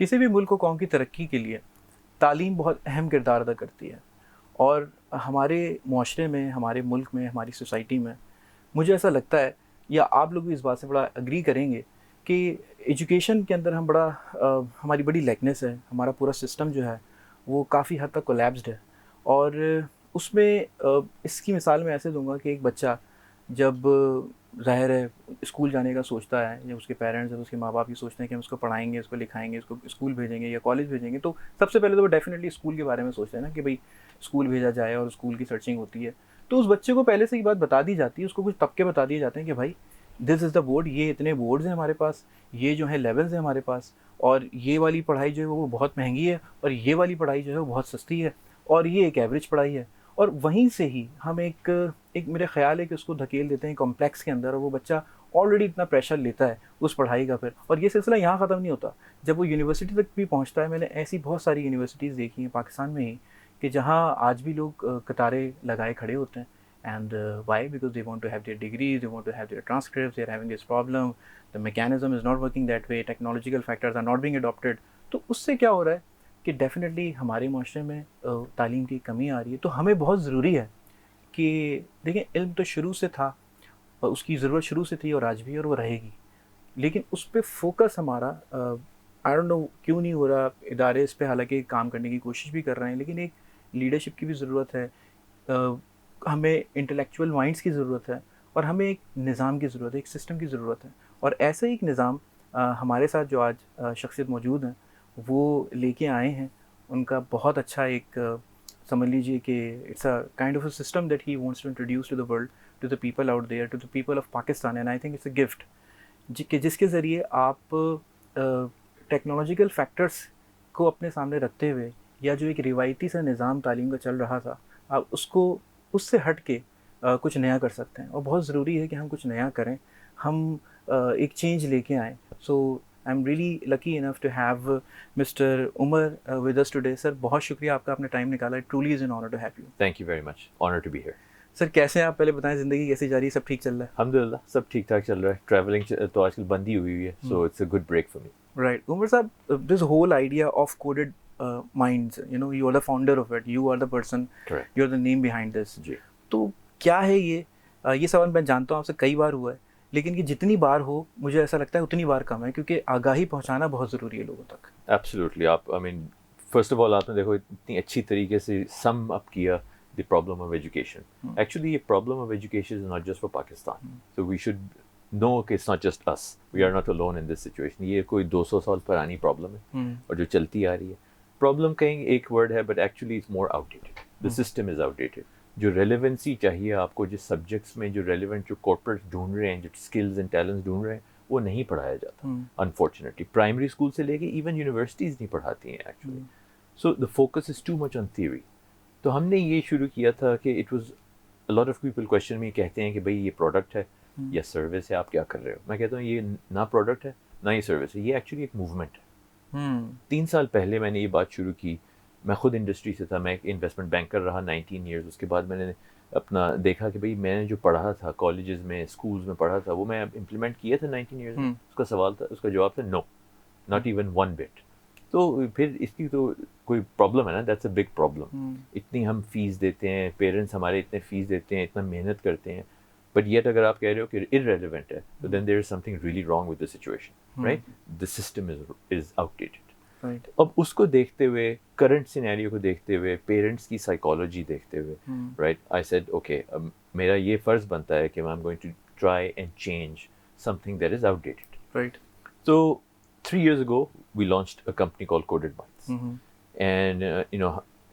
किसी भी मुल्क को कौम की तरक्की के लिए तालीम बहुत अहम किरदार अदा करती है। और हमारे माशरे में, हमारे मुल्क में, हमारी सोसाइटी में मुझे ऐसा लगता है, या आप लोग भी इस बात से बड़ा एग्री करेंगे कि एजुकेशन के अंदर हम बड़ा हमारी बड़ी लैकनेस है। हमारा पूरा सिस्टम जो है वो काफ़ी हद तक कोलैप्स्ड है। और उसमें इसकी मिसाल मैं ऐसे दूंगा कि एक बच्चा जब ज़ाहिर है स्कूल जाने का सोचता है, या उसके पेरेंट्स और उसके माँ बाप ये सोचते हैं कि हम उसको पढ़ाएंगे, उसको लिखाएंगे, उसको स्कूल भेजेंगे या कॉलेज भेजेंगे, तो सबसे पहले तो वो डेफिनेटली स्कूल के बारे में सोचते हैं ना, कि भाई स्कूल भेजा जाए और स्कूल की सर्चिंग होती है। तो उस बच्चे को पहले से ही बात बता दी जाती है, उसको कुछ तबके बता दिए जाते हैं कि भाई दिस इज़ द बोर्ड, ये इतने बोर्ड्स हैं हमारे पास, ये जो है लेवल्स हैं हमारे पास, और ये वाली पढ़ाई जो है वो बहुत महंगी है, और ये वाली पढ़ाई जो है वो बहुत सस्ती है, और ये एक एवरेज पढ़ाई है। और वहीं से ही हम एक एक मेरा ख्याल है कि उसको धकेल देते हैं कॉम्प्लेक्स के अंदर, और वो बच्चा ऑलरेडी इतना प्रेशर लेता है उस पढ़ाई का फिर, और ये सिलसिला यहाँ ख़त्म नहीं होता, जब वो यूनिवर्सिटी तक भी पहुँचता है। मैंने ऐसी बहुत सारी यूनिवर्सिटीज़ देखी हैं पाकिस्तान में ही, कि जहाँ आज भी लोग कतारें लगाए खड़े होते हैं। And why? Because they want to have their degrees, they want to have their transcripts, they are having this problem, the mechanism is not working that way, technological factors are not being adopted. तो उससे क्या हो रहा है कि definitely हमारे माशरे में तालीम की कमी आ रही है। तो हमें बहुत ज़रूरी है कि देखें, इल्म तो शुरू से था, और उसकी ज़रूरत शुरू से थी और आज भी, और वो रहेगी, लेकिन उस पर फोकस हमारा आई डोंट नो क्यों नहीं हो रहा। इदारे इस पर हालांकि काम करने की कोशिश भी कर रहे हैं, लेकिन एक लीडरशिप की भी ज़रूरत है, हमें इंटेलेक्चुअल माइंड्स की ज़रूरत है, और हमें एक निज़ाम की ज़रूरत है, एक सिस्टम की ज़रूरत है। और ऐसा ही एक निज़ाम हमारे साथ जो आज शख्सियत मौजूद हैं वो लेके आए हैं। उनका बहुत अच्छा एक समझ लीजिए कि it's a kind of a system that he wants to introduce to the world, to the people out there, to the people of Pakistan, and I think it's a gift जिसके ज़रिए आप टेक्नोलॉजिकल फैक्टर्स को अपने सामने रखते हुए, या जो एक रिवायती सा निज़ाम तालीम का चल रहा था, आप उसको उससे हट के कुछ नया कर सकते हैं। और बहुत ज़रूरी है कि हम कुछ नया करें, हम एक चेंज लेके आएँ। So I am really lucky enough to have mister Umar with us today. Sir बहुत शुक्रिया आपका, अपना टाइम निकाला। It truly is an honour to have you. Thank you very much, honour to be here. Sir कैसे हैं आप, पहले बताएं, ज़िंदगी कैसी जा रही है, सब ठीक चल रहा है? अल्हम्दुलिल्लाह सब ठीक ठाक चल रहा है। ट्रैवलिंग तो आजकल बंद ही हुई है, so it's a good break for me. Right. Umar Saab, this whole idea of coded minds, you are the founder of it. You are the person. Correct. You are the name behind this. जी। तो क्या है ये सवाल मैं जानता हूँ आपसे कई बार हुआ है, लेकिन कि जितनी बार हो मुझे ऐसा लगता है उतनी बार कम है, क्योंकि आगाही पहुँचाना बहुत ज़रूरी है लोगों तक। एब्सोल्युटली। आप I mean first of all आपने देखो इतनी अच्छी तरीके से सम अप किया the problem of education. Actually ये problem of education is not just for Pakistan, so we should know कि it's not just us, we are not alone in this situation. ये कोई 200 साल पुरानी प्रॉब्लम है और जो चलती आ रही है। प्रॉब्लम कहीं एक वर्ड है, but actually it's more outdated. The system is outdated. जो रेलिवेंसी चाहिए आपको, जिस सब्जेक्ट्स में जो रेलिवेंट, जो कॉर्पोरेट ढूंढ रहे हैं, जो स्किल्स एंड टैलेंट्स ढूंढ रहे हैं, वो नहीं पढ़ाया जाता अनफॉर्चुनेटली। प्राइमरी स्कूल से लेके इवन यूनिवर्सिटीज़ नहीं पढ़ाती हैं actually. So the focus is too much on theory. तो हमने ये शुरू किया था कि it was a lot of people question में कहते हैं कि भाई ये प्रोडक्ट है या सर्विस है, आप क्या कर रहे हो? मैं कहता हूँ ये ना प्रोडक्ट है ना ये सर्विस है, ये एक्चुअली एक मूवमेंट है। 3 साल पहले मैंने ये बात शुरू की। मैं खुद इंडस्ट्री से था, मैं एक इन्वेस्टमेंट बैंकर रहा 19 ईयर्स। उसके बाद मैंने अपना देखा कि भाई मैंने जो पढ़ा था कॉलेजेस में, स्कूल्स में पढ़ा था, वो मैं इम्प्लीमेंट किया था 19 ईयर्स में। उसका सवाल था, उसका जवाब था no, not even one bit. तो फिर इसकी तो कोई प्रॉब्लम है ना, दैट्स अ बिग प्रॉब्लम। इतनी हम फीस देते हैं, पेरेंट्स हमारे इतने फीस देते हैं, इतना मेहनत करते हैं, बट येट अगर आप कह रहे हो कि इररेलेवेंट है, तो then there is something really wrong with the situation, right? The system is outdated. Right. अब उसको देखते हुए, करंट सिनेरियो को देखते हुए, पेरेंट्स की साइकोलॉजी देखते हुए, राइट, आई सेड ओके, मेरा ये फ़र्ज़ बनता है कि I am going to try and change something that is outdated. Right. So 3 years ago, we launched a company called Coded Minds. And,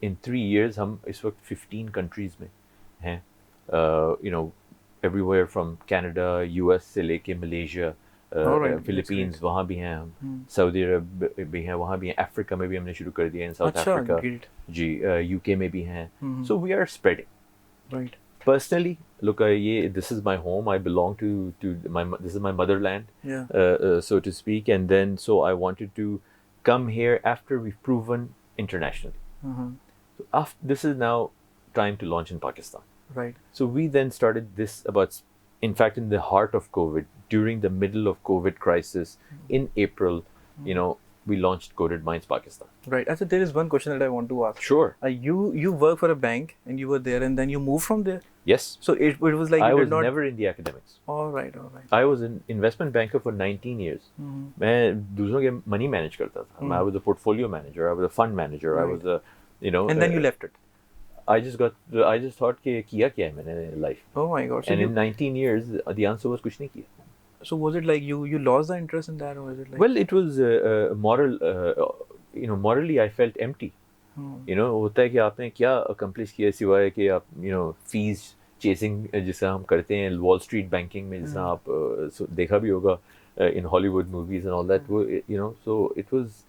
in 3 years, हम इस वक्त 15 countries में हैं. Everywhere from Canada, US से लेके Malaysia, Philippines, वहाँ भी हैं हम. Saudi Arabia भी हैं, वहाँ भी हैं. Africa में भी हमने शुरू कर दिया, in South Africa. Ji, UK में भी हैं. So we are spreading. Right. Personally, look, this is my home. I belong to this is my motherland, so to speak. And then, so I wanted to come here after we've proven internationally. So this is now time to launch in Pakistan. Right. So we then started this in fact, in the heart of COVID, during the middle of COVID crisis, in April, we launched Coded Minds Pakistan. Right. Actually, there is one question that I want to ask. Sure. You work for a bank and you were there and then you moved from there. Yes. So it was like I you was did not. never in the academics. All right. All right. I was an investment banker for 19 years. मैं दूसरों के money manage करता था. I was a portfolio manager. I was a fund manager. I was a, you know. And then you left it. I just thought कि किया क्या है मैंने in life. Oh my God. So and in 19 years, the answer was कुछ नहीं किया. So was it like you lost the interest in that, or is it like? Well, it was moral. Morally, I felt empty. You know, होता है कि आपने क्या accomplish किया सिवाय कि आप fees chasing जिसा हम करते हैं Wall Street banking में जिसा आप देखा भी होगा in Hollywood movies and all that. So it was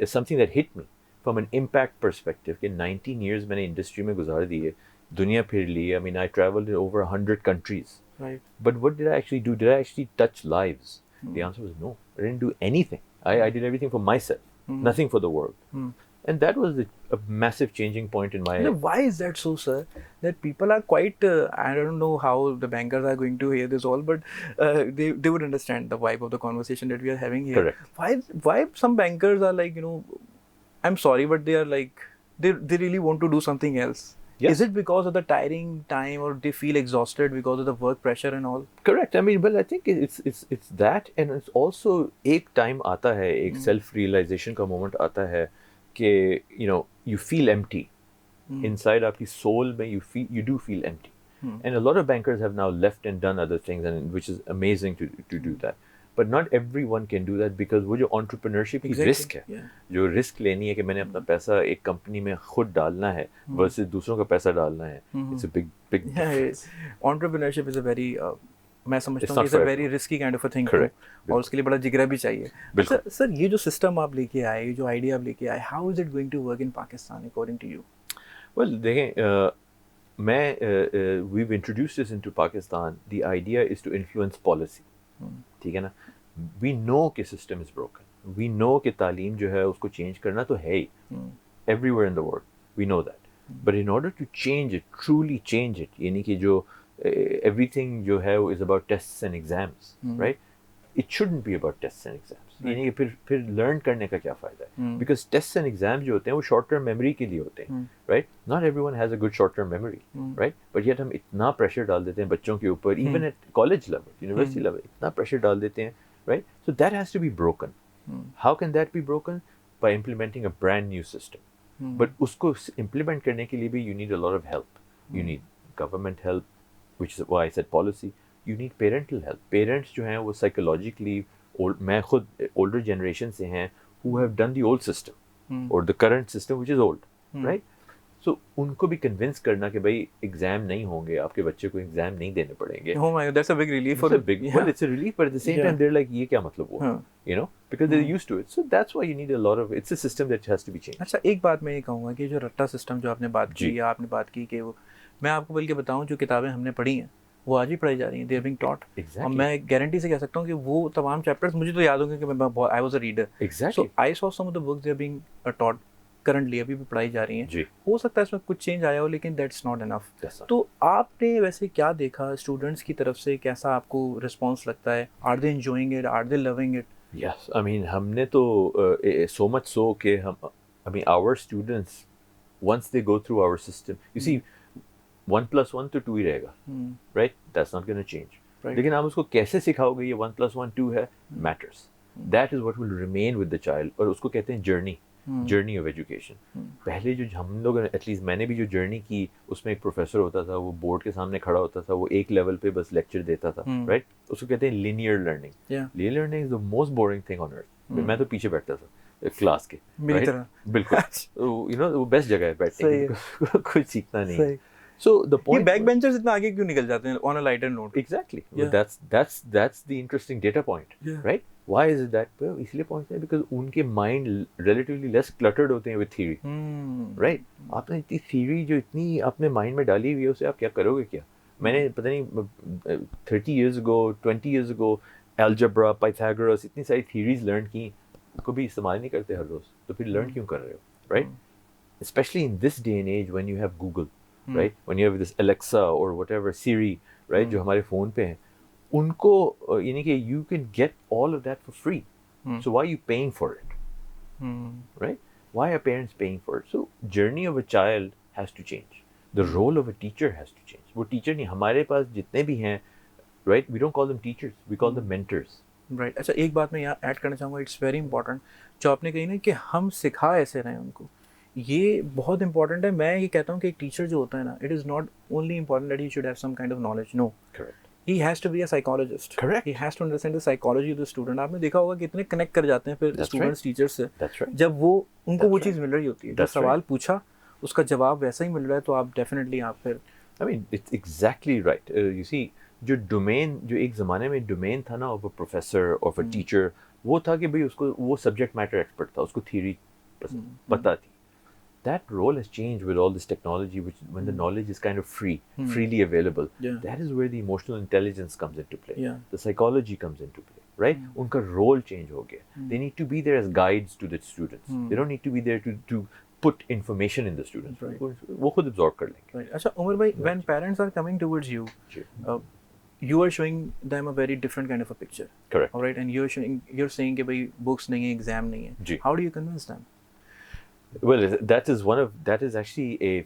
something that hit me from an impact perspective. कि 19 years मैंने industry में गुजार दिए, दुनिया फिर ली. I mean, I traveled in over 100 countries. Right. But what did I actually do? Did I actually touch lives? The answer was no. I didn't do anything. I did everything for myself, nothing for the world. And that was a massive changing point in my life. Why is that so, sir? That people are quite, I don't know how the bankers are going to hear this all, but they would understand the vibe of the conversation that we are having here. Correct. Why some bankers are like, I'm sorry, but they are like, they really want to do something else. Yes. Is it because of the tiring time, or they feel exhausted because of the work pressure and all? Correct. I mean, well, I think it's that, and it's also एक time आता है, एक self realization का moment आता है कि you feel empty inside. आपकी soul में you do feel empty. And a lot of bankers have now left and done other things, and which is amazing to do that. But not everyone can do that, because वो जो entrepreneurship की risk है, जो risk लेनी है कि मैंने अपना पैसा एक company में खुद डालना है versus दूसरों का पैसा डालना है, it's a big difference. Entrepreneurship is a very मैं समझता हूँ it's a very risky kind of a thing. Correct. और उसके लिए बड़ा जिगरा भी चाहिए. सर ये जो system आप लेके आए, ये जो idea आप लेके आए, how is it going to work in Pakistan according to you? Well, देखें, we've introduced this into Pakistan. The idea is to influence policy. ठीक है ना? We know कि system is broken. We know कि तालीम जो है उसको change करना तो है ही. Everywhere in the world. We know that. But in order to change it, truly change it, यानी कि जो everything जो है is about tests and exams, right? It shouldn't be about tests and exams. यानी कि फिर learn करने का क्या फायदा है? Because tests and exams जो होते हैं वो short term memory के लिए होते हैं, right? Not everyone has a good short term memory, right? But yet हम इतना pressure डाल देते हैं बच्चों के ऊपर, even at college level, university level, इतना pressure डाल देते हैं, right? So that has to be broken. How can that be broken? By implementing a brand new system. But उसको implement करने के लिए भी you need a lot of help. You need government help, which is why I said policy. You need parental help. Parents जो हैं वो psychologically, मैं खुद older generation से हैं who have done the old system or the current system which is old, right? So उनको भी convince करना कि भाई exam नहीं होंगे, आपके बच्चे को exam नहीं देने पड़ेंगे. Oh my God, that's a big relief for them. Well, it's a relief, but at the same time they're like ये क्या मतलब हुआ, because they're used to it. So that's why you need a lot of. It's a system that has to be changed. अच्छा, एक बात मैं ये कहूँगा कि जो रट्टा सिस्टम जो आपने बात की या आपने बात की कि वो, मैं आपको बल्कि बताऊँ जो किताबें हमने पढ़ी हैं वो आज ही पढ़ाई जा रही हैं. They are being taught. और मैं गारंटी से कह सकता हूँ कि वो तमाम चैप्टर्स मुझे तो याद होंगे कि मैं I was a reader. Exactly. So I saw some of the books they are being taught currently, अभी भी पढ़ाई जा रही हैं. हो सकता है इसमें कुछ चेंज आया हो, लेकिन दैट्स नॉट इनफ. तो आपने वैसे क्या देखा स्टूडेंट्स की तरफ से, कैसा आपको रिस्पॉन्स लगता है? Are they enjoying it? Are they loving it? Yes, I mean हमने तो so much so कि our students, once they go through our system, you see 1 + 1 तो 2 ही रहेगा, right? That's not going to change. लेकिन आप उसको कैसे सिखाओगे ये 1 + 1 2 है, matters. That is what will remain with the child. और उसको कहते हैं journey of education. पहले जो हम लोग, एटलीस्ट मैंने भी जो जर्नी की, उसमें एक प्रोफेसर होता था, वो बोर्ड के सामने खड़ा होता था, वो एक लेवल पे बस लेक्चर देता था, राइट? उसको कहते हैं linear learning. Linear learning is the most boring thing on earth. मैं तो पीछे बैठता था क्लास के, मेरी तरह. बिल्कुल. वो बेस्ट जगह है बैठने की, कुछ सीखना नहीं है. So the point, ये बैक बेंचर्स इतना आगे क्यों निकल जाते हैं on a lighter note? Exactly. That's the interesting data point, right? Why is it that? Well, इसलिए पहुंचते हैं because उनके mind relatively less cluttered होते हैं with theory, right? आपने इतनी theory जो इतनी अपने mind में डाली हुई है, उसे आप क्या करोगे क्या? मैंने पता नहीं 30 years ago, 20 years ago, algebra, Pythagoras, इतनी सारी theories learn की, को भी इस्तेमाल नहीं करते हर रोज, तो फिर learn क्यों कर रहे हो, right? Especially in this day and age when you have Google, right? When you have this Alexa or whatever, Siri, right? जो हमारे phone पे हैं, उनको यानी कि you can get all of that for free. So why are you paying for it, right? Why are parents paying for it? So journey of a child has to change. The role of a teacher has to change. वो teacher नहीं, हमारे पास जितने भी हैं, right? We don't call them teachers, we call them mentors. Right अच्छा एक बात मैं यहाँ ऐड करना चाहूँगा इट्स वेरी इंपॉर्टेंट जो आपने कही ना कि हम सिखा ऐसे रहे हैं उनको ये बहुत इंपॉर्टेंट है मैं ये कहता हूँ कि एक टीचर जो होता है ना it is not only important that he should have some kind of knowledge no Correct. he has to be a psychologist. Correct. He has to understand the psychology of the student. आपने देखा होगा कितने connect कर जाते हैं फिर That's students right. Teachers से That's right. जब वो उनको वो That's चीज़ मिल रही होती है जब That's सवाल right. पूछा उसका जवाब वैसा ही मिल रहा है तो आप डेफिनेटली आप फिर I mean, it's exactly right. You see, जो डोमेन जो एक ज़माने में डोमेन था ना of a professor of a teacher वो था कि भाई उसको वो सब्जेक्ट मैटर एक्सपर्ट था उसको थ्योरी पता थी. That role has changed with all this technology, which when the knowledge is kind of freely available. Yeah. That is where the emotional intelligence comes into play. Yeah. The psychology comes into play, right? उनका role change हो गया. They need to be there as guides to the students. They don't need to be there to put information in the students. Right. वो खुद absorb कर लेंगे. right. अच्छा उमर भाई when parents are coming towards you you are showing them a very different kind of a picture. Correct. All right and you're saying कि भाई books नहीं है exam नहीं है. जी. How do you convince them? Well, that is actually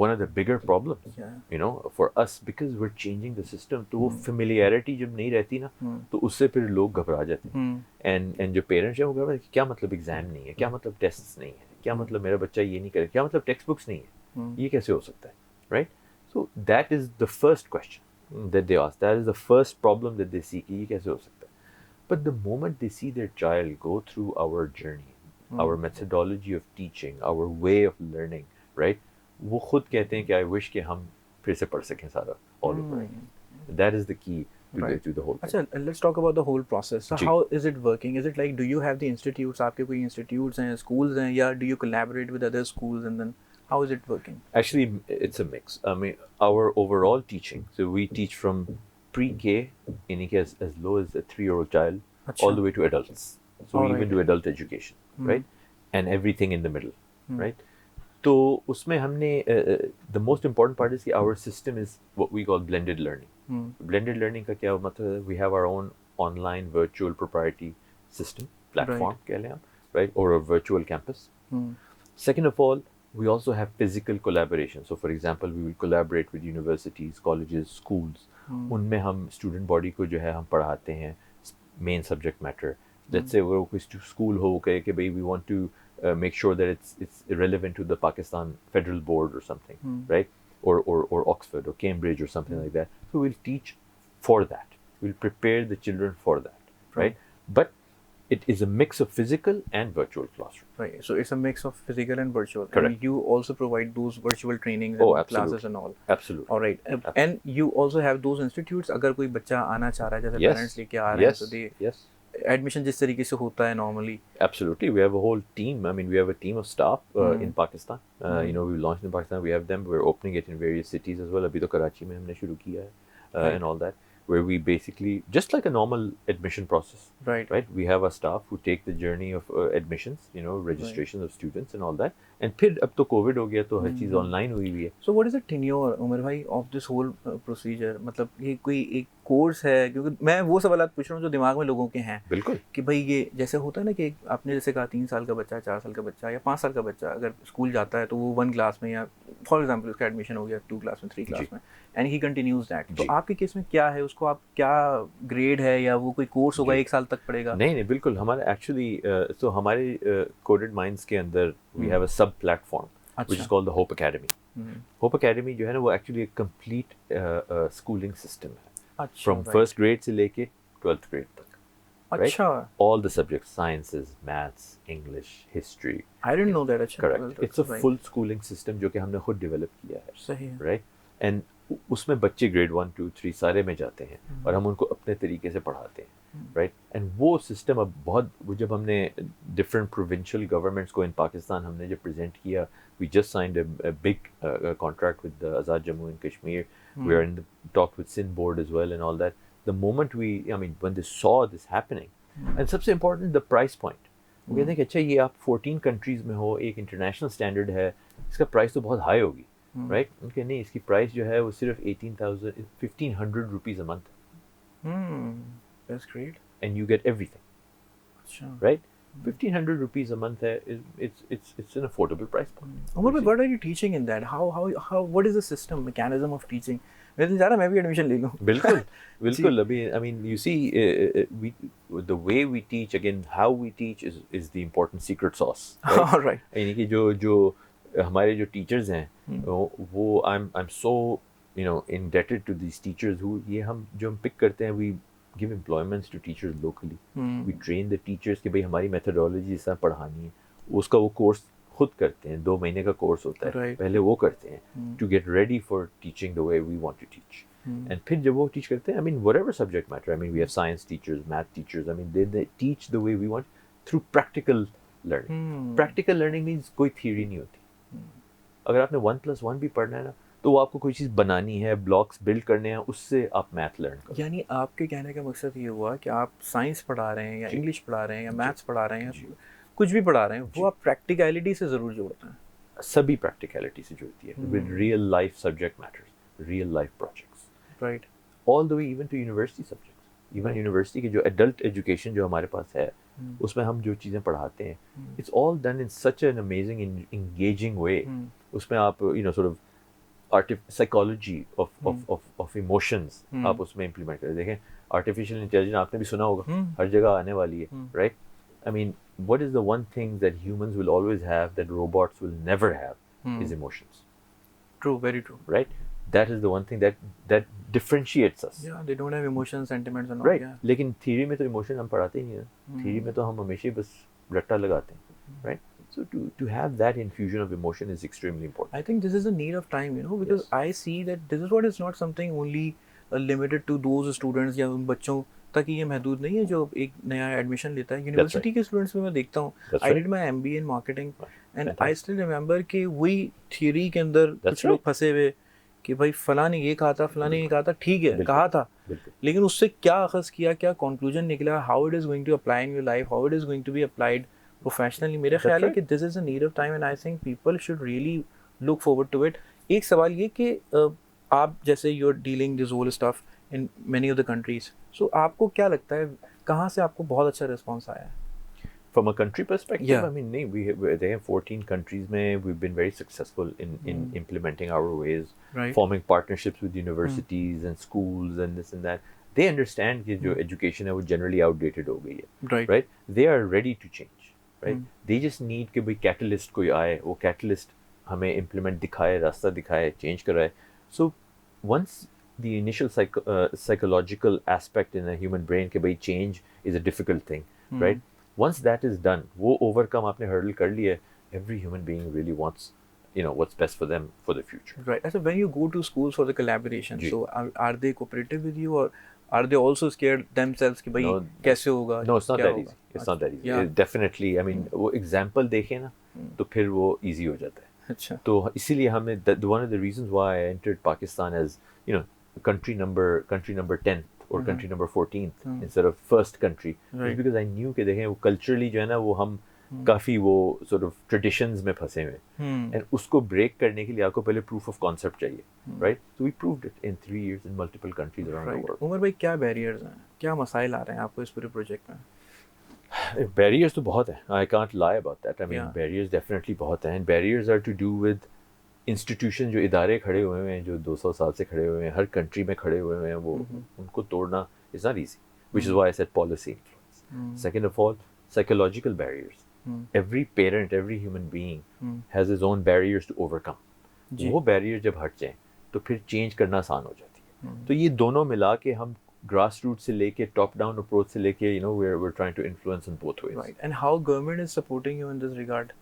one of the bigger problems, Yeah. you know, for us because we're changing the system. तो वो familiarity जब नहीं रहती ना, तो उससे फिर लोग घबरा जाते हैं. And जो parents हैं वो घबरा कि क्या मतलब exam नहीं है, क्या मतलब tests नहीं है, क्या मतलब मेरा बच्चा ये नहीं करे, क्या मतलब textbooks नहीं है, ये कैसे हो सकता है, right? So that is the first question that they ask. That is the first problem that they see कि ये कैसे हो सकता है. But the moment they see their child go through our journey, our methodology of teaching, our way of learning, right? वो खुद कहते हैं कि I wish कि हम फिर से पढ़ सकें सारा all over again. That is the key to the whole thing. अच्छा let's talk about the whole process. So ji. how is it working? Is it like do you have the institutes? आपके कोई institutes हैं, schools हैं या do you collaborate with other schools and then how is it working? Actually, it's a mix. I mean, our overall teaching. So we teach from pre-K, in as low as a 3-year-old child, अच्छा. all the way to adults. So we Alright. even do adult education, right? And everything in the middle, right? तो उसमें हमने the most important part is कि our system is what we call blended learning. Blended learning का क्या मतलब है? We have our own online virtual proprietary system platform कह लें हम, right? Or a virtual campus. Second of all, we also have physical collaboration. So for example, we will collaborate with universities, colleges, schools. उनमें हम student body को जो है हम पढ़ाते हैं main subject matter. Let's say वो कोई school हो कहे कि भाई we want to make sure that it's relevant to the Pakistan Federal Board or something, right? Or Oxford or Cambridge or something like that. So we'll teach for that. We'll prepare the children for that, right? But it is a mix of physical and virtual classroom. Right. So it's a mix of physical and virtual. Correct. And you also provide those virtual trainings and absolutely. classes and all. Absolutely. All right. And you also have those institutes. अगर कोई बच्चा आना चाह रहा है जैसे Yes. parents लेके आ रहे हैं Yes. तो they Yes. admission जिस तरीके से होता है normally. Absolutely. We have a whole team. I mean, we have a team of staff in Pakistan. You know, we launched in Pakistan. We have them. We're opening it in various cities as well. अभी तो कराची में हमने शुरू किया है and all that. Where we basically, just like a normal admission process, right? We have a staff who take the journey of admissions, you know, registration of students and all that. And फिर अब तो COVID हो गया तो हर चीज़ online हुई हुई है. So what is the tenure, Umar भाई, of this whole procedure? मतलब ये कोई एक कोर्स है क्योंकि मैं वो सवालात पूछ रहा हूँ जो दिमाग में लोगों के हैं. बिल्कुल. कि भाई ये जैसे होता है ना कि आपने जैसे कहा 3 साल का बच्चा, 4 साल का बच्चा या 5 साल का बच्चा अगर स्कूल जाता है तो वो 1 क्लास में या फॉर एग्जांपल उसका एडमिशन हो गया 2 क्लास में 3 क्लास में एंड ही कंटिन्यूज दैट. तो आपके केस में क्या है उसको आप क्या ग्रेड है या वो कोई कोर्स होगा 1 साल तक पड़ेगा? नहीं बिल्कुल. हमारे एक्चुअली तो हमारे कोडेड माइंड्स के अंदर वी हैव अ सब platform which is called the Hope Academy. Hope Academy जो है ना वो actually एक complete schooling system है. From first grade से लेके 12th grade तक. अच्छा. Right? All the subjects, sciences, maths, English, history. I didn't know that. अच्छा. Correct. It's a full schooling system जो कि हमने खुद develop किया है. सही है. Right? And उसमें बच्चे grade 1, 2, 3 सारे में जाते हैं और हम उनको अपने तरीके से पढ़ाते हैं. Right? And वो system अब बहुत जब हमने different provincial governments को in Pakistan हमने जब present किया, we just signed a big contract with the Azad Jammu and Kashmir. We are in the talk with Sindh board as well and all that. The moment when they saw this happening, and सबसे important the price point. वो कहते हैं कि अच्छा ये आप 14 countries में हो, एक international standard है, इसका price तो बहुत high होगी, right? उनके नहीं, इसकी price जो है वो सिर्फ 1,500 rupees a month. That's great. And you get everything. अच्छा. Right? 1,500 rupees a month है, it's an affordable price point. Umar bhai, what are you teaching in that? How what is the system mechanism of teaching? मैं तो चाह रहा मैं भी admission ले लूँ. बिल्कुल बिल्कुल. अभी I mean you see we the way we teach, again how we teach is the important secret sauce. Right. यानी कि जो हमारे जो teachers हैं वो I'm so indebted to these teachers who ये हम जो हम pick करते हैं, we give employments to teachers locally. We train the teachers कि भाई हमारी methodology इस तरह पढ़ानी है. उसका वो course खुद करते हैं, 2 महीने का कोर्स होता है. Right. पहले वो करते हैं to get ready for teaching the way we want to teach. And फिर जब वो teach करते हैं, I mean whatever subject matter, I mean we have science teachers, math teachers, I mean they teach the way we want through practical learning. Practical learning means कोई theory नहीं होती. अगर आपने 1+1 भी पढ़ना है ना, तो वो आपको कोई चीज़ बनानी है, ब्लॉक्स बिल्ड करने हैं, उससे आप मैथ लर्न करो. यानी आपके कहने का मकसद ये हुआ कि आप साइंस पढ़ा रहे हैं या इंग्लिश पढ़ा रहे हैं या मैथ्स पढ़ा रहे हैं या कुछ भी पढ़ा रहे हैं, वो आप प्रैक्टिकलिटी से ज़रूर जोड़ते हैं. सभी प्रैक्टिकलिटी से जुड़ती है with real life subject matters, real life projects. Right. All the way even to university subjects. Even university की जो एडल्ट एजुकेशन जो हमारे पास है, उसमें हम जो चीज़ें पढ़ाते हैं, it's all done in such an amazing engaging way. उसमें आप sort of psychology of emotions आप उसमें इम्प्लीमेंट करें. देखें आर्टिफिशियल इंटेलिजेंस आपने भी सुना होगा, हर जगह आने वाली है, right. I mean, what is the one thing that humans will always have that robots will never have is emotions. True, very true. Right? That is the one thing that differentiates us. Yeah, they don't have emotions, sentiments and all. Right. Yeah. लेकिन theory में तो emotion हम पढ़ाते ही नहीं हैं. Theory में तो हम हमेशा बस रट्टा लगाते हैं, right? So to have that infusion of emotion is extremely important. I think this is a need of time, because I see that this is what is not something only limited to those students या उन बच्चों तक ही ये महदूद नहीं है जो एक नया एडमिशन लेता है. यूनिवर्सिटी के स्टूडेंट्स में मैं देखता हूँ. I did my MBA in marketing and I still remember कि वही थियरी के अंदर कुछ लोग फंसे हुए कि भाई फलां ने ये कहा था, फलां ने ये कहा था, ठीक है कहा था, लेकिन उससे क्या अखज़ किया, क्या कंक्लूजन निकला, how it is going to apply in your life, how it is going to be applied professionally. मेरा ख्याल है कि this is a need of time and I think people should really look forward to it. एक सवाल ये कि आप जैसे you are dealing this whole stuff in many of the countries, so आपको क्या लगता है कहाँ से आपको बहुत अच्छा रिस्पॉन्स आया है? From a country perspective, Yeah. I mean, they have 14 countries. We've been very successful in implementing our ways, Right. forming partnerships with universities and schools and this and that. They understand कि जो education है वो generally outdated हो गई है, Right. right? They are ready to change, right? They just need कि भाई catalyst कोई आए, वो catalyst हमें implement दिखाए, रास्ता दिखाए, change कराए. So once the initial psychological aspect in a human brain कि भाई change is a difficult thing, right? Once that is done, वो overcome आपने hurdle कर लिया, every human being really wants, what's best for them for the future. Right. So when you go to schools for the collaboration, ji. so are they cooperative with you or are they also scared themselves कि भाई कैसे होगा? No, it's not क्या that होगा? easy. It's not that easy. Yeah. Definitely, I mean, वो example देखे ना, तो फिर वो easy हो जाता है. अच्छा. तो इसीलिए हमने one of the reasons why I entered Pakistan as country number 10th or country number 14th instead of first country, Right. is because I knew कि देखें वो culturally जो है ना वो हम काफ़ी वो sort of traditions में फंसे हुए हैं, and उसको break करने के लिए आपको पहले proof of concept चाहिए, right? So we proved it in 3 years in multiple countries around the Right. world. Umar भाई क्या barriers हैं, क्या मसाइल आ रहे हैं आपको इस पूरे प्रोजेक्ट में? Barriers तो बहुत हैं. I can't lie about that. I mean, Yeah. barriers definitely बहुत हैं. And barriers are to do with institution जो इदारे खड़े हुए हैं, जो 200 साल से खड़े हुए हैं, हर country में खड़े हुए हैं, वो उनको तोड़ना is not easy. Which is why I said policy influence. Second of all, psychological barriers. Every parent, every human being has his own barriers to overcome. जी. वो barrier जब हट जाएं, तो फिर change करना आसान हो जाती है. तो ये दोनों मिला के हम grassroots से लेके top down approach से लेके we're trying to influence in both ways. Right. And how government is supporting you in this regard?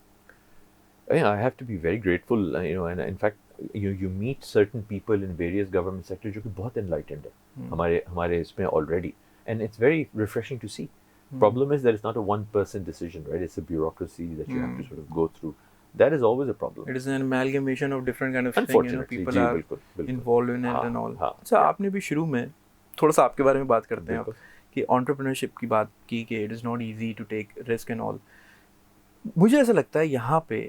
I have to be very grateful, and in fact, you meet certain people in various government sectors जो कि बहुत enlightened है हमारे इसमें already, and it's very refreshing to see. Problem is that it's not a one-person decision, right? It's a bureaucracy that you have to sort of go through. That is always a problem. It is an amalgamation of different kind of things, Unfortunately, people ji, are बिल्कुल. involved in it हाँ, and all. हाँ. अच्छा, आपने भी शुरू में थोड़ा सा आपके बारे में बात करते हैं आप बिल्कुल. कि entrepreneurship की बात की कि it is not easy to take risk and all. मुझे ऐसा लगता है यहाँ पे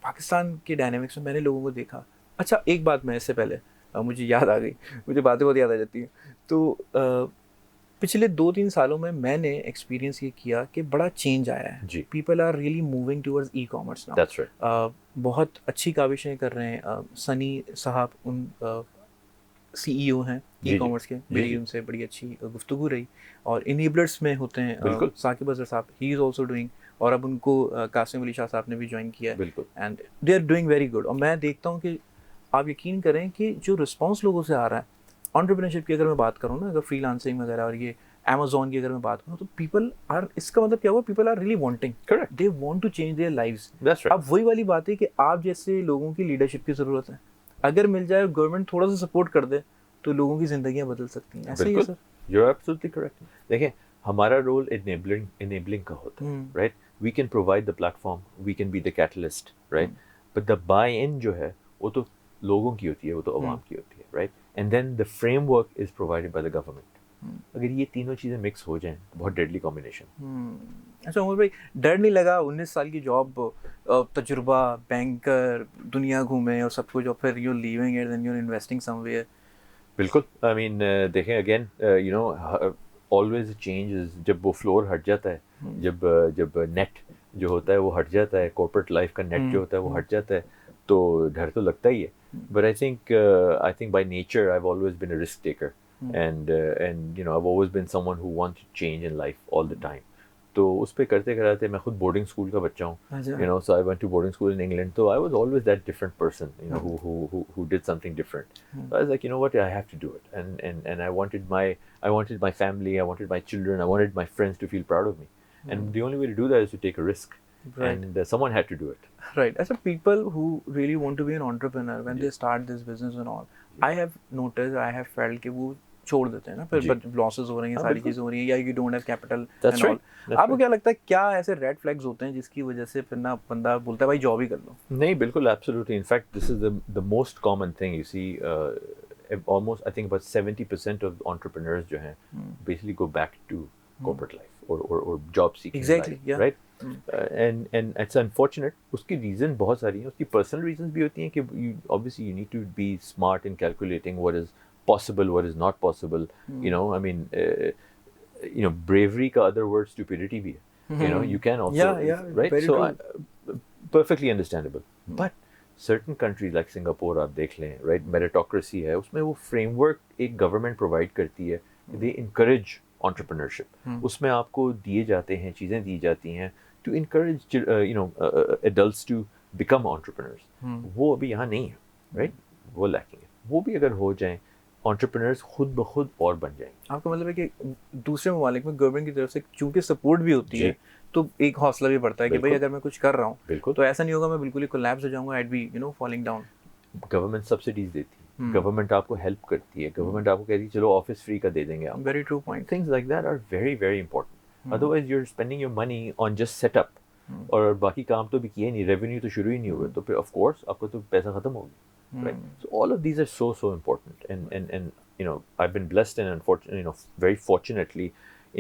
पाकिस्तान के डायनामिक्स में मैंने लोगों को देखा. अच्छा, एक बात मैं इससे पहले मुझे याद आ गई, मुझे बातें बहुत याद आ जाती हैं. तो पिछले 2-3 सालों में मैंने एक्सपीरियंस ये किया कि बड़ा चेंज आया है. जी. People are really moving towards e commerce now. That's right. बहुत अच्छी काविशें कर रहे हैं. सनी साहब उन सीईओ हैं ई जी, कॉमर्स के. जी, मेरी जी. उनसे बड़ी अच्छी गुफ्तगू रही. और इनेबलर्स में होते हैं बिल्कुल. साकिब अजहर साहब, ही इज़ ऑल्सो डूइंग. और अब उनको कासिम अली शाह साहब ने भी ज्वाइन किया है. बिल्कुल. And they are doing very good. और मैं देखता हूँ कि आप यकीन करें कि जो रिस्पॉन्स लोगों से आ रहा है एंटरप्रेन्योरशिप की, अगर मैं बात करूँ ना, अगर फ्रीलांसिंग वगैरह और ये अमेजोन की अगर मैं बात करूँ, तो पीपल आर, इसका मतलब क्या हुआ, people are really wanting. Correct. They want to change their lives. That's right. अब वही वाली बात है कि आप जैसे लोगों की लीडरशिप की ज़रूरत है. अगर मिल जाए, गवर्नमेंट थोड़ा सा सपोर्ट कर दे, तो लोगों की ज़िंदगियाँ बदल सकती हैं. ऐसा ही है बिल्कुल. सर. You're absolutely correct. देखिए, हमारा रोल enabling का होता है, right? We can provide the platform, we can be the catalyst, right? But the buy-in जो है, वो तो लोगों की होती है, वो तो अवाम की होती है, right? And then the framework is provided by the government. अगर ये तीनों चीज़ें मिक्स हो जाएं, तो बहुत डेडली कॉम्बिनेशन. अच्छा उमर भाई, डर नहीं लगा 19 साल की जॉब, तजुर्बा, बैंकर, दुनिया घूमे और सब कुछ, और फिर you leaving it and you investing somewhere? बिल्कुल. आई मीन देखें, again you know, always change is, जब वो फ्लोर हट जाता है, जब नेट जो होता है वो हट जाता है, कॉर्पोरेट लाइफ का नेट जो होता है वो हट जाता है, तो डर तो लगता ही है. But I think by nature I have always been a risk taker, and you know, I've always been someone who wants to change in life all the time. तो उस पे करते कराते, मैं खुद बोर्डिंग स्कूल का बच्चा हूँ, you know, so I went to boarding school in England, so I was always that different person, you know, who did something different. So I was like, you know what, I have to do it, and I wanted my family, I wanted my children, I wanted my friends to feel proud of me, and the only way to do that is to take a risk. Right. And someone had to do it. Right. As a people who really want to be an entrepreneur, when they start this business and all, I have noticed, I have felt कि वो छोड़ देते हैं ना, फिर losses हो रही हैं, सारी चीज़ें हो रही हैं, या you don't have capital and all. आपको क्या लगता है, क्या ऐसे रेड फ्लैग्स होते हैं जिसकी वजह से फिर ना बंदा बोलता है भाई जॉब ही कर लो? नहीं, बिल्कुल, absolutely. In fact this is the most common thing you see. Almost, I think about 70% of entrepreneurs जो हैं basically go back to corporate life or job seeking Exactly, life, yeah. right? And it's unfortunate. उसकी reason बहुत सारी हैं. उसकी personal reasons भी होती हैं कि obviously you need to be smart in calculating what is possible, what is not possible. You know, I mean, you know, bravery का other word stupidity भी है. You know, you can also, right? Very So true. perfectly understandable. But certain countries like Singapore आप देख लें, right? Meritocracy है, उसमें वो framework एक government provide करती है. They encourage entrepreneurship. उसमें आपको दिए जाते हैं, चीज़ें दी जाती हैं to encourage you know, adults to become entrepreneurs. वो अभी यहाँ नहीं है, right? वो lacking है. वो भी अगर हो जाएं, entrepreneurs खुद ब खुद और बन जाएंगे. आपका मतलब है कि दूसरे ममालिक में गवर्नमेंट की तरफ से चूंकि सपोर्ट भी होती है, तो एक हौसला भी बढ़ता है कि भाई अगर मैं कुछ कर रहा हूँ तो ऐसा नहीं होगा मैं बिल्कुल ही कोलैप्स हो जाऊंगा, I'd be, you know, falling down. Government subsidies देती है, गवर्नमेंट आपको हेल्प करती है, गवर्नमेंट आपको कहती है चलो ऑफिस फ्री का दे देंगे आप. Very true point. Things like that are very very important. Otherwise you are spending your money on just setup, और बाकी काम तो भी किए नहीं, रेवेन्यू तो शुरू ही नहीं हुआ, तो फिर ऑफ कोर्स आपको तो पैसा खत्म हो गया, right? So all of these are so important, and you know, I've been blessed and unfortunately, you know, very fortunately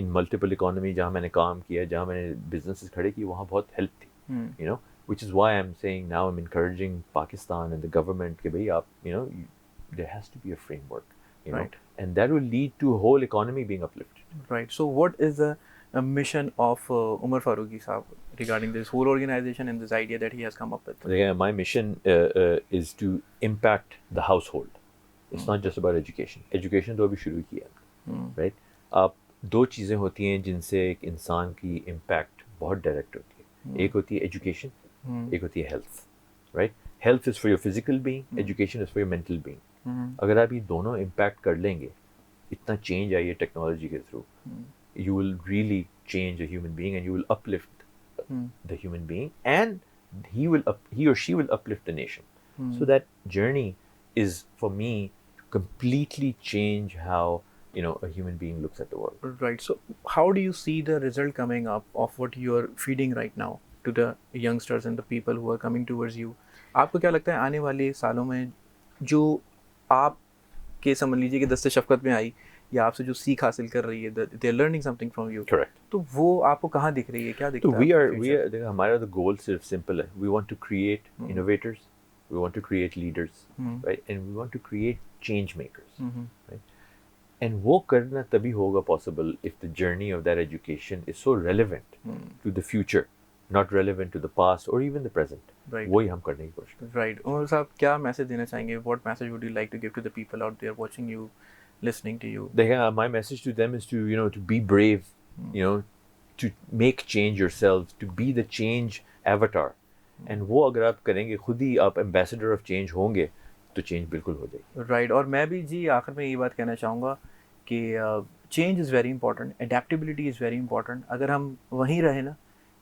in multiple economy जहाँ मैंने काम किया, जहाँ मैंने businesses खड़े किए, वहाँ बहुत help थी, you know, which is why I'm saying now I'm encouraging Pakistan and the government कि भाई आप, you know, there has to be a framework, you know, and that will lead to whole economy being uplifted. Right. So what is the mission of Omar Farooqi साहब regarding this whole organization and this idea that he has come up with? Yeah, my mission is to impact the household. It's not just about education. Education तो अभी शुरू किया, right? आप दो चीज़ें होती हैं जिनसे एक इंसान की इम्पैक्ट बहुत डायरेक्ट होती है. एक होती है एजुकेशन, एक होती है health, right? Health is for your physical being, education is for your mental being. अगर आप ये दोनों इम्पैक्ट कर लेंगे, इतना चेंज आई है टेक्नोलॉजी के through, you will really change a human being and you will uplift the human being, and he or she will uplift the nation. So that journey is for me to completely change how, you know, a human being looks at the world. Right. So how do you see the result coming up of what you are feeding right now to the youngsters and the people who are coming towards you? आपको क्या लगता है आने वाले सालों में जो आप के समझ लीजिए कि दस्ते शफ़क़त में आई या आपसे जो सीख हासिल कर रही है, they are learning something from you. Correct. तो वो आपको कहाँ दिख रही है, क्या दिखता है? तो we are देखो, हमारा the goal सिर्फ simple है. We want to create innovators, we want to create leaders, right? And we want to create change makers, right? And वो करना तभी होगा possible if the journey of that education is so relevant to the future, not relevant to the past or even the present. Right. वही हम करने की कोशिश करें. राइट उमर साहब क्या मैसेज देना चाहेंगे what message would you like to give to the people out there watching you listening to you? My message to them is to, to be brave, to make change yourselves, to be the change avatar. And वो अगर आप करेंगे, खुद ही आप ambassador of change होंगे, तो change बिल्कुल हो जाएगी. राइट और मैं भी जी आखिर में ये बात कहना चाहूँगा कि change is very important, adaptability is very important. अगर हम वहीं रहे ना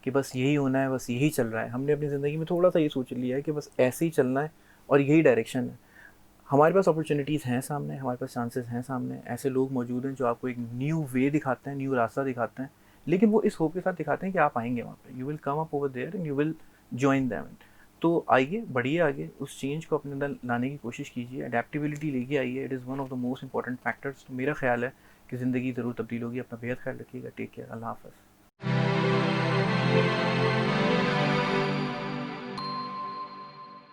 कि बस यही होना है, बस यही चल रहा है, हमने अपनी ज़िंदगी में थोड़ा सा ये सोच लिया है कि बस ऐसे ही चलना है और यही डायरेक्शन है. हमारे पास अपॉर्चुनिटीज़ हैं सामने, हमारे पास चांसेस हैं सामने, ऐसे लोग मौजूद हैं जो आपको एक न्यू वे दिखाते हैं, न्यू रास्ता दिखाते हैं, लेकिन वो इस होप के साथ दिखाते हैं कि आप आएंगे वहाँ पे, you will come up over there and you will join them. तो आइए, बढ़िए आगे, उस चेंज को अपने अंदर लाने की कोशिश कीजिए, अडेप्टेबिलिटी लेके आइए. It is one of the most important factors. तो मेरा ख्याल है कि ज़िंदगी ज़रूर तब्दील होगी. अपना बेहद ख्याल रखिएगा. Take care. अल्लाह हाफ़िज़.